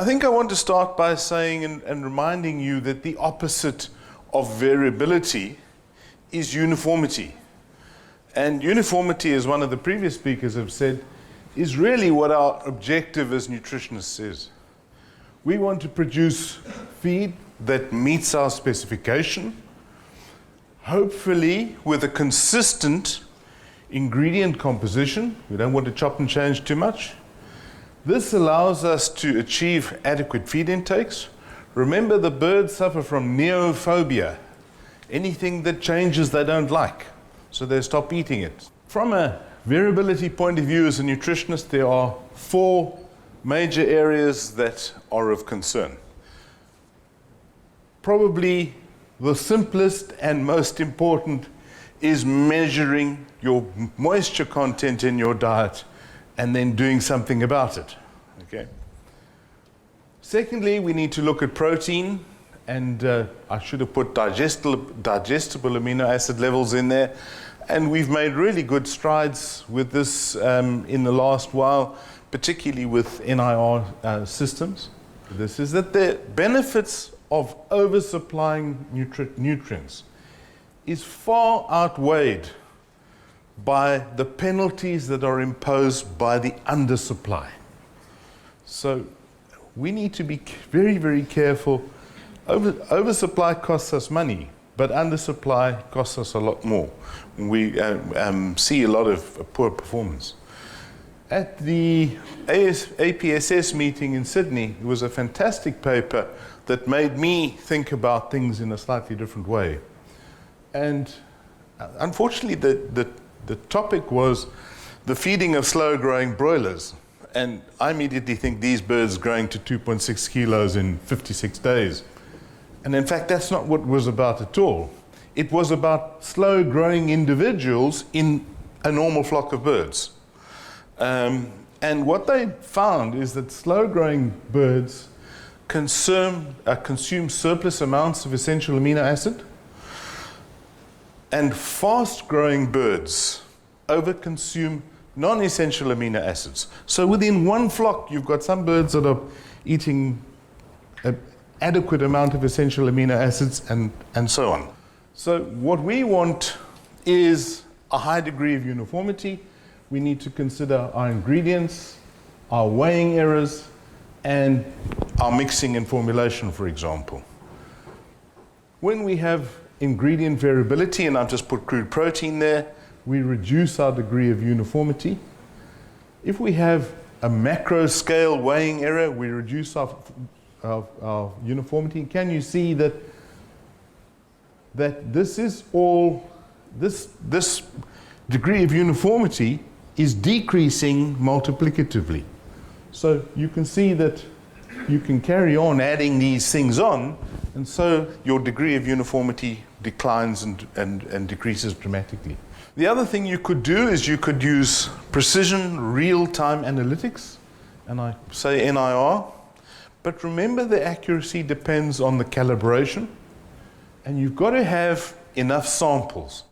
I think I want to start by saying and reminding you that the opposite of variability is uniformity. And uniformity, as one of the previous speakers have said, is really what our objective as nutritionists is. We want to produce feed that meets our specification, hopefully with a consistent ingredient composition. We don't want to chop and change too much. This allows us to achieve adequate feed intakes. Remember, the birds suffer from neophobia, anything that changes they don't like, so they stop eating it. From a variability point of view as a nutritionist, there are 4 major areas that are of concern. Probably the simplest and most important is measuring your moisture content in your diet and then doing something about it. Okay. Secondly, we need to look at protein, and I should have put digestible amino acid levels in there, and we've made really good strides with this in the last while, particularly with NIR systems. This is that the benefits of oversupplying nutrients is far outweighed by the penalties that are imposed by the undersupply. So we need to be very, very careful. Oversupply costs us money, but undersupply costs us a lot more. We see a lot of poor performance. At the APSS meeting in Sydney, there was a fantastic paper that made me think about things in a slightly different way. And unfortunately, the topic was the feeding of slow-growing broilers. And I immediately think these birds growing to 2.6 kilos in 56 days. And in fact, that's not what it was about at all. It was about slow-growing individuals in a normal flock of birds. And what they found is that slow-growing birds consume surplus amounts of essential amino acid, and fast-growing birds overconsume non-essential amino acids. So within one flock, you've got some birds that are eating an adequate amount of essential amino acids and so on. So what we want is a high degree of uniformity. We need to consider our ingredients, our weighing errors, and our mixing and formulation, for example. When we have ingredient variability, and I've just put crude protein there, we reduce our degree of uniformity. If we have a macro scale weighing error, we reduce our uniformity. Can you see that this is all, this degree of uniformity is decreasing multiplicatively. So you can see that you can carry on adding these things on, and so your degree of uniformity declines and decreases dramatically. The other thing you could do is you could use precision real-time analytics, and I say NIR, but remember the accuracy depends on the calibration, and you've got to have enough samples.